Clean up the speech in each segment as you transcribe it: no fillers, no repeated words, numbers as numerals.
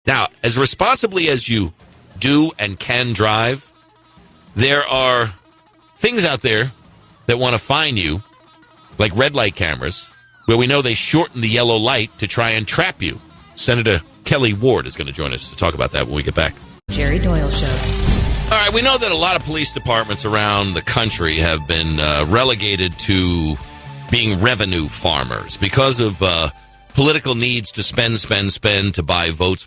Now, as responsibly as you do and can drive, there are things out there that want to fine you, like red light cameras, where we know they shorten the yellow light to try and trap you. Senator Kelli Ward is going to join us to talk about that when we get back. Jerry Doyle Show. All right, we know that a lot of police departments around the country have been relegated to being revenue farmers because of political needs to spend, to buy votes,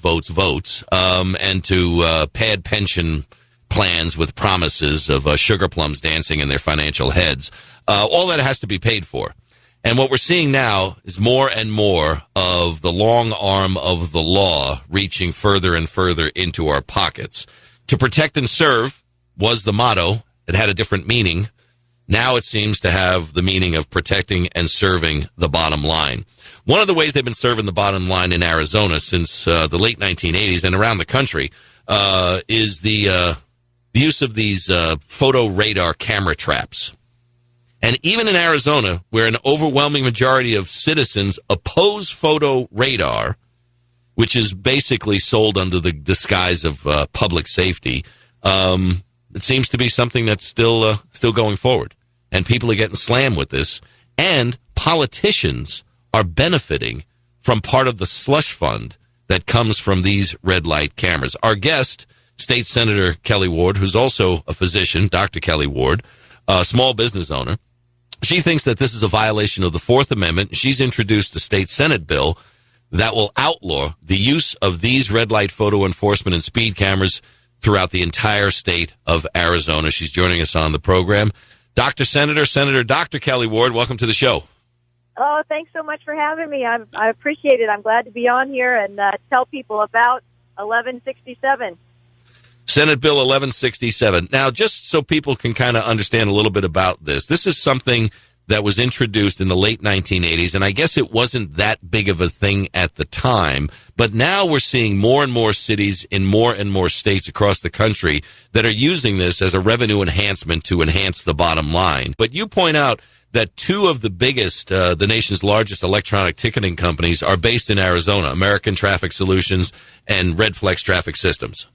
and to pad pension plans with promises of sugar plums dancing in their financial heads. All that has to be paid for. And what we're seeing now is more and more of the long arm of the law reaching further and further into our pockets. To protect and serve was the motto. It had a different meaning. Now it seems to have the meaning of protecting and serving the bottom line. One of the ways they've been serving the bottom line in Arizona since the late 1980s and around the country is the use of these photo radar camera traps. And even in Arizona, where an overwhelming majority of citizens oppose photo radar, which is basically sold under the disguise of public safety, it seems to be something that's still going forward. And people are getting slammed with this. And politicians are benefiting from part of the slush fund that comes from these red light cameras. Our guest, State Senator Kelli Ward, who's also a physician, Dr. Kelli Ward, a small business owner, she thinks that this is a violation of the Fourth Amendment. She's introduced a state Senate bill that will outlaw the use of these red light photo enforcement and speed cameras throughout the entire state of Arizona. She's joining us on the program. Senator Dr. Kelli Ward, welcome to the show. Oh, thanks so much for having me. I appreciate it. I'm glad to be on here and tell people about 1167. Senate Bill 1167. Now, just so people can kind of understand a little bit about this, this is something that was introduced in the late 1980s, and I guess it wasn't that big of a thing at the time, but now we're seeing more and more cities in more and more states across the country that are using this as a revenue enhancement to enhance the bottom line. But you point out that two of the biggest, the nation's largest electronic ticketing companies are based in Arizona, American Traffic Solutions and Redflex Traffic Systems.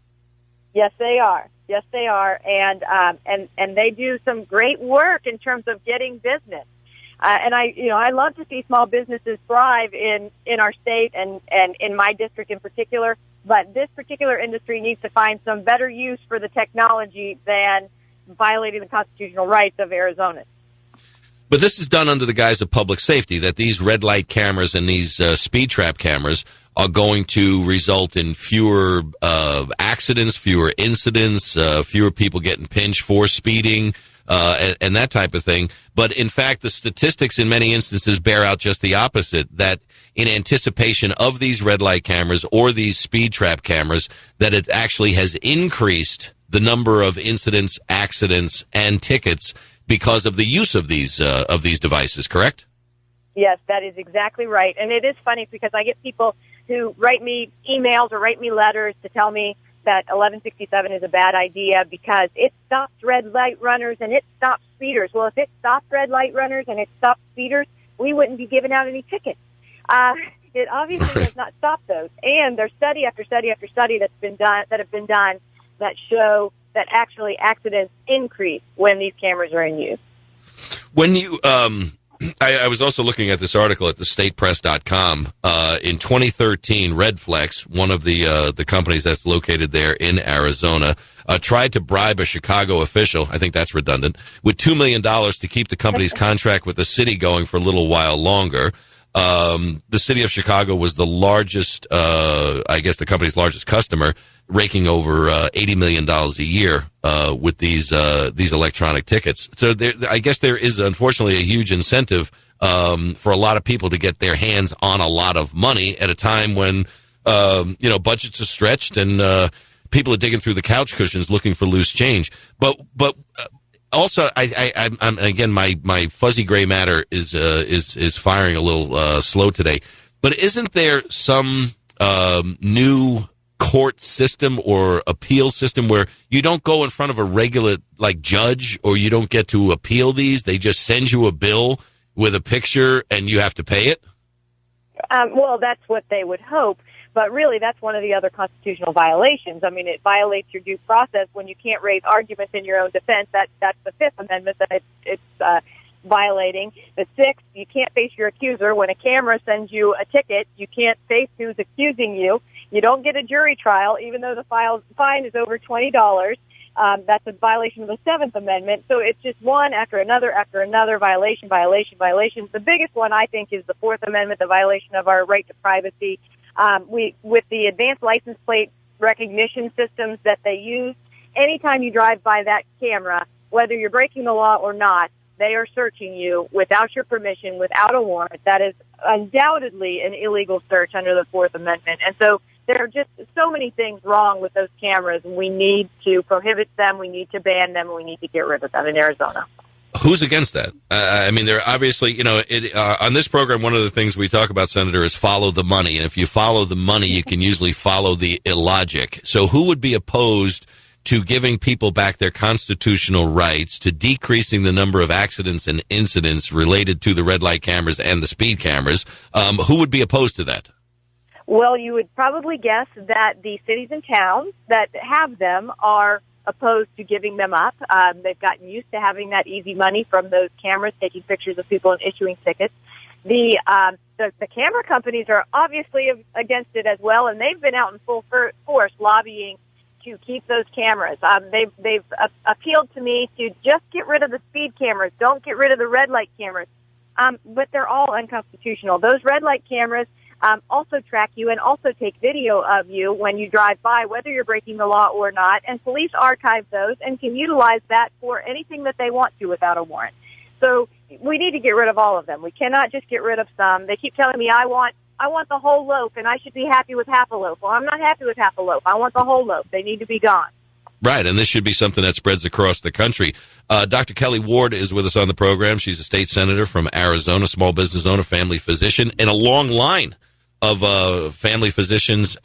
Yes, they are. Yes, they are, and they do some great work in terms of getting business. And I love to see small businesses thrive in our state and in my district in particular. But this particular industry needs to find some better use for the technology than violating the constitutional rights of Arizonans. But this is done under the guise of public safety, that these red light cameras and these speed trap cameras are going to result in fewer accidents, fewer incidents, fewer people getting pinched for speeding, and that type of thing. But in fact, the statistics in many instances bear out just the opposite, that in anticipation of these red light cameras or these speed trap cameras, that it actually has increased the number of incidents, accidents, and tickets because of the use of these devices, correct? Yes, that is exactly right. And it is funny because I get people who write me emails or write me letters to tell me that 1167 is a bad idea because it stops red light runners and it stops speeders. Well, if it stopped red light runners and it stopped speeders, we wouldn't be giving out any tickets. It obviously does not stop those. And there's study after study after study that have been done that show that actually accidents increase when these cameras are in use. When you I was also looking at this article at thestatepress.com. In 2013, Redflex, one of the companies that's located there in Arizona, tried to bribe a Chicago official, I think that's redundant, with $2 million to keep the company's contract with the city going for a little while longer. The city of Chicago was the largest, I guess the company's largest customer, raking over $80 million a year with these electronic tickets. So I guess there is, unfortunately, a huge incentive for a lot of people to get their hands on a lot of money at a time when, budgets are stretched and people are digging through the couch cushions looking for loose change. But also, I'm again, my fuzzy gray matter is firing a little slow today. But isn't there some new court system or appeal system where you don't go in front of a regular judge, or you don't get to appeal these? They just send you a bill with a picture and you have to pay it? Well, that's what they would hope. But really, that's one of the other constitutional violations. I mean, it violates your due process when you can't raise arguments in your own defense. That's the Fifth Amendment that it's violating. The Sixth, you can't face your accuser. When a camera sends you a ticket, you can't face who's accusing you. You don't get a jury trial, even though the fine is over $20. That's a violation of the Seventh Amendment. So it's just one after another violation. The biggest one, I think, is the Fourth Amendment, the violation of our right to privacy. With the advanced license plate recognition systems that they use, anytime you drive by that camera, whether you're breaking the law or not, they are searching you without your permission, without a warrant. That is undoubtedly an illegal search under the Fourth Amendment. And so there are just so many things wrong with those cameras, and we need to prohibit them, we need to ban them, and we need to get rid of them in Arizona. Who's against that? I mean, they're obviously, on this program, one of the things we talk about, Senator, is follow the money. And if you follow the money, you can usually follow the illogic. So who would be opposed to giving people back their constitutional rights, to decreasing the number of accidents and incidents related to the red light cameras and the speed cameras? Who would be opposed to that? Well, you would probably guess that the cities and towns that have them are opposed to giving them up. They've gotten used to having that easy money from those cameras, taking pictures of people and issuing tickets. The camera companies are obviously against it as well, and they've been out in full force lobbying to keep those cameras. They've appealed to me to just get rid of the speed cameras. Don't get rid of the red light cameras. But they're all unconstitutional. Those red light cameras also track you and also take video of you when you drive by, whether you're breaking the law or not. And police archive those and can utilize that for anything that they want to without a warrant. So we need to get rid of all of them. We cannot just get rid of some. They keep telling me, I want the whole loaf, and I should be happy with half a loaf. Well, I'm not happy with half a loaf. I want the whole loaf. They need to be gone. Right, and this should be something that spreads across the country. Dr. Kelli Ward is with us on the program. She's a state senator from Arizona, small business owner, family physician, and a long line of family physicians.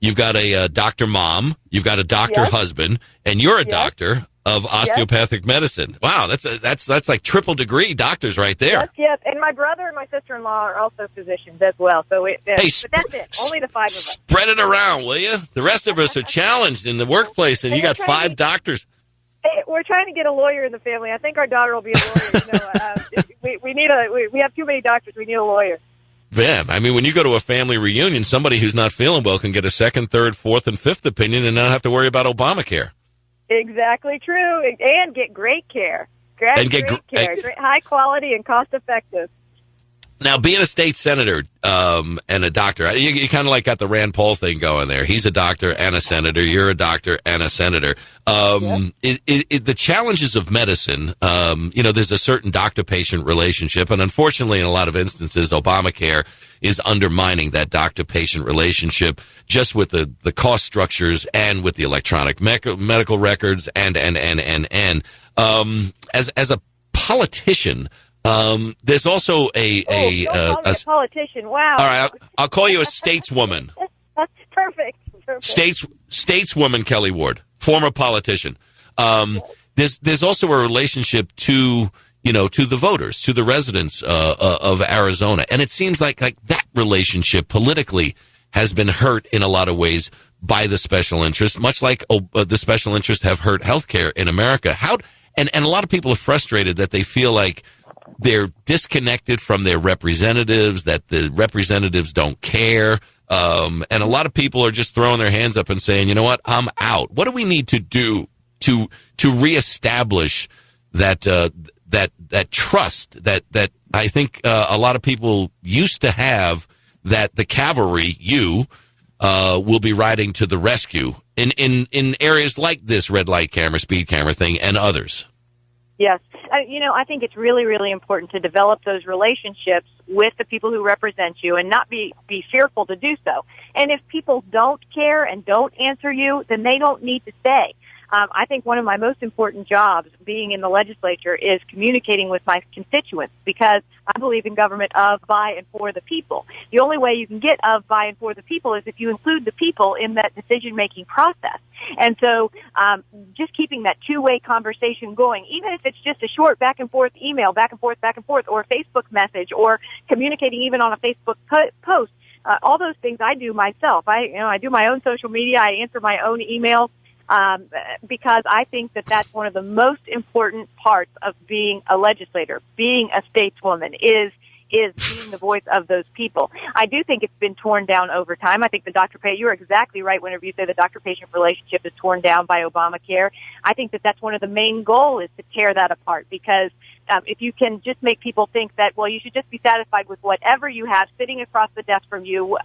You've got a doctor mom, you've got a doctor husband, and you're a doctor of osteopathic medicine. Wow, that's like triple degree doctors right there. Yes, and my brother and my sister-in-law are also physicians as well. So but that's it. Only the five of us. Spread it around, will you? The rest of us are challenged in the workplace, and you got five doctors. We're trying to get a lawyer in the family. I think our daughter will be a lawyer. We have too many doctors. We need a lawyer. Yeah, I mean, when you go to a family reunion, somebody who's not feeling well can get a second, third, fourth, and fifth opinion and not have to worry about Obamacare. Exactly true, and get great care. Great care, high quality and cost effective. Now, being a state senator and a doctor, you kind of like got the Rand Paul thing going there. He's a doctor and a senator. You're a doctor and a senator. The challenges of medicine, there's a certain doctor-patient relationship, and unfortunately, in a lot of instances, Obamacare is undermining that doctor-patient relationship just with the cost structures and with the electronic medical records and. As a politician, there's also a politician. Wow. All right, I'll call you a stateswoman. That's perfect. Stateswoman Kelli Ward, former politician. There's also a relationship to the voters, to the residents of Arizona, and it seems like that relationship politically has been hurt in a lot of ways by the special interests, much like the special interests have hurt healthcare in America. And a lot of people are frustrated that they feel like they're disconnected from their representatives, that the representatives don't care. And a lot of people are just throwing their hands up and saying, you know what, I'm out. What do we need to do to reestablish that trust that I think a lot of people used to have, that the cavalry, will be riding to the rescue in areas like this red light camera, speed camera thing, and others? Yes. I think it's really, really important to develop those relationships with the people who represent you and not be fearful to do so. And if people don't care and don't answer you, then they don't need to stay. I think one of my most important jobs being in the legislature is communicating with my constituents, because I believe in government of, by, and for the people. The only way you can get of, by, and for the people is if you include the people in that decision-making process. And so just keeping that two-way conversation going, even if it's just a short back-and-forth email, back and forth, or Facebook message, or communicating even on a Facebook post, all those things I do myself. I do my own social media. I answer my own emails. Because I think that that's one of the most important parts of being a legislator, being a stateswoman, is being the voice of those people. I do think it's been torn down over time. I think you're exactly right whenever you say the doctor-patient relationship is torn down by Obamacare. I think that that's one of the main goals, is to tear that apart, because if you can just make people think that, well, you should just be satisfied with whatever you have sitting across the desk from you,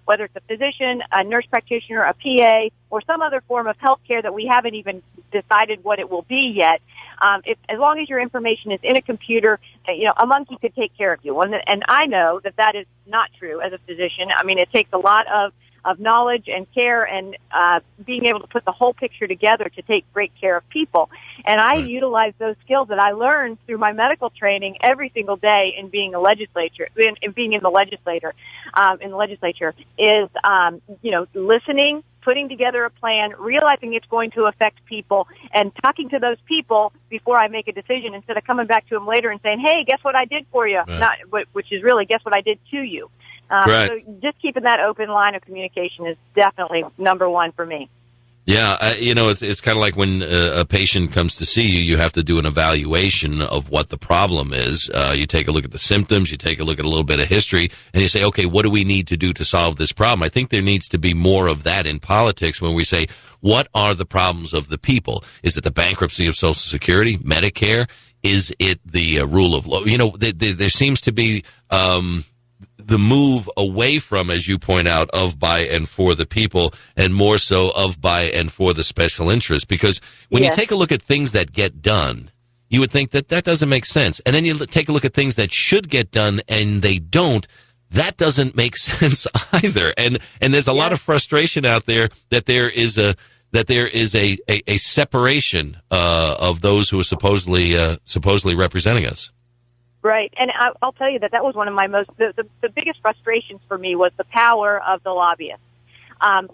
whether it's a physician, a nurse practitioner, a PA, or some other form of health care that we haven't even decided what it will be yet. As long as your information is in a computer, a monkey could take care of you. And I know that that is not true as a physician. I mean, it takes a lot of knowledge and care and being able to put the whole picture together to take great care of people. And I utilize those skills that I learned through my medical training every single day in being a legislature, in being in the legislature, is, listening, putting together a plan, realizing it's going to affect people, and talking to those people before I make a decision, instead of coming back to them later and saying, hey, guess what I did for you? Right. Which is really, guess what I did to you? Right. So just keeping that open line of communication is definitely number one for me. Yeah, it's kind of like when a patient comes to see you, you have to do an evaluation of what the problem is. You take a look at the symptoms, you take a look at a little bit of history, and you say, okay, what do we need to do to solve this problem? I think there needs to be more of that in politics when we say, what are the problems of the people? Is it the bankruptcy of Social Security, Medicare? Is it the rule of law? There seems to be the move away from, as you point out, of, by, and for the people, and more so of, by, and for the special interest. Because when you take a look at things that get done, you would think that doesn't make sense. And then you take a look at things that should get done and they don't. That doesn't make sense either. And there's a lot of frustration out there that there is a separation of those who are supposedly representing us. Right, and I'll tell you that was one of my the biggest frustrations for me was the power of the lobbyists. And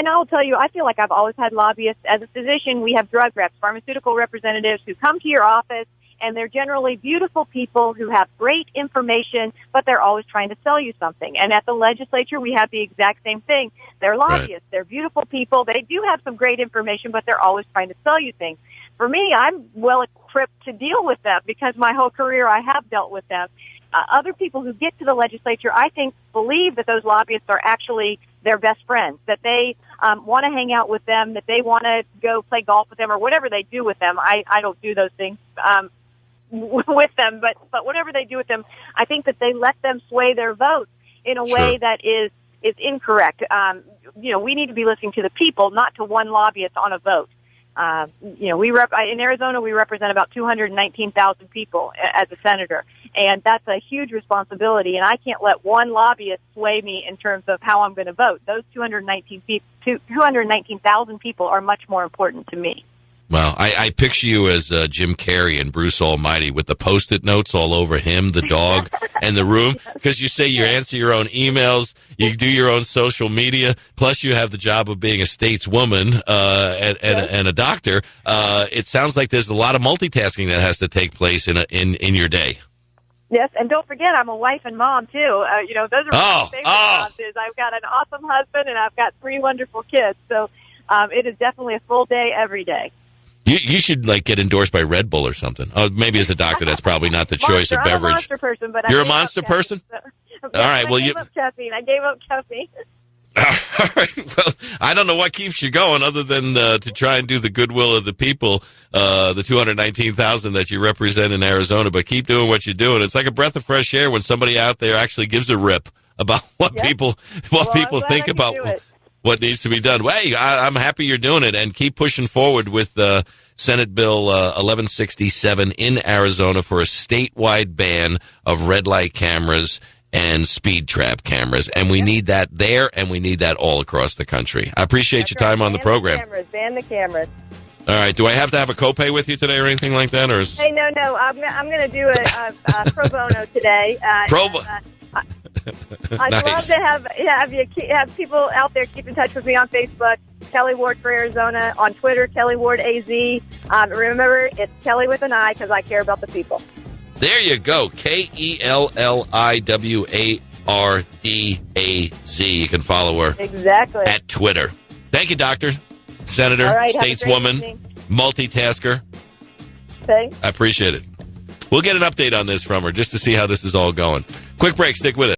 I'll tell you, I feel like I've always had lobbyists. As a physician, we have drug reps, pharmaceutical representatives who come to your office, and they're generally beautiful people who have great information, but they're always trying to sell you something. And at the legislature, we have the exact same thing. They're lobbyists. Right. They're beautiful people. They do have some great information, but they're always trying to sell you things. For me, I'm well equipped to deal with them because my whole career I have dealt with them. Other people who get to the legislature, I think, believe that those lobbyists are actually their best friends, that they want to hang out with them, that they want to go play golf with them, or whatever they do with them. I don't do those things with them, but whatever they do with them, I think that they let them sway their votes in a way that is incorrect. We need to be listening to the people, not to one lobbyist on a vote. In Arizona, we represent about 219,000 people as a senator, and that's a huge responsibility, and I can't let one lobbyist sway me in terms of how I'm going to vote. Those 219,000 people are much more important to me. Well, I picture you as Jim Carrey and Bruce Almighty with the Post-it notes all over him, the dog, and the room, because you say you answer your own emails, you do your own social media, plus you have the job of being a stateswoman and a doctor. It sounds like there's a lot of multitasking that has to take place in your day. Yes, and don't forget, I'm a wife and mom, too. Those are my favorite jobs. I've got an awesome husband, and I've got 3 wonderful kids, so it is definitely a full day every day. You should get endorsed by Red Bull or something. Oh, maybe as a doctor, that's probably not the choice of beverage. I'm a monster person, but you're a monster person. So, all right. I gave up caffeine. All right. Well, I don't know what keeps you going other than to try and do the goodwill of the people, the 219,000 that you represent in Arizona. But keep doing what you're doing. It's like a breath of fresh air when somebody out there actually gives a rip about what people think about what needs to be done. Well, hey, I'm happy you're doing it, and keep pushing forward with Senate Bill 1167 in Arizona for a statewide ban of red light cameras and speed trap cameras. And we need that there, and we need that all across the country. I appreciate your time on the program. Ban the cameras. All right. Do I have to have a copay with you today or anything like that? Or Hey, no. I'm going to do a pro bono today. I'd love to have people out there keep in touch with me on Facebook, Kelli Ward for Arizona, on Twitter, Kelli Ward AZ. Remember, it's Kelly with an I because I care about the people. There you go, KELLIWARD You can follow her Exactly. at Twitter. Thank you, Doctor, Senator, All right, have a great stateswoman, evening. multitasker. Thanks. I appreciate it. We'll get an update on this from her just to see how this is all going. Quick break. Stick with it.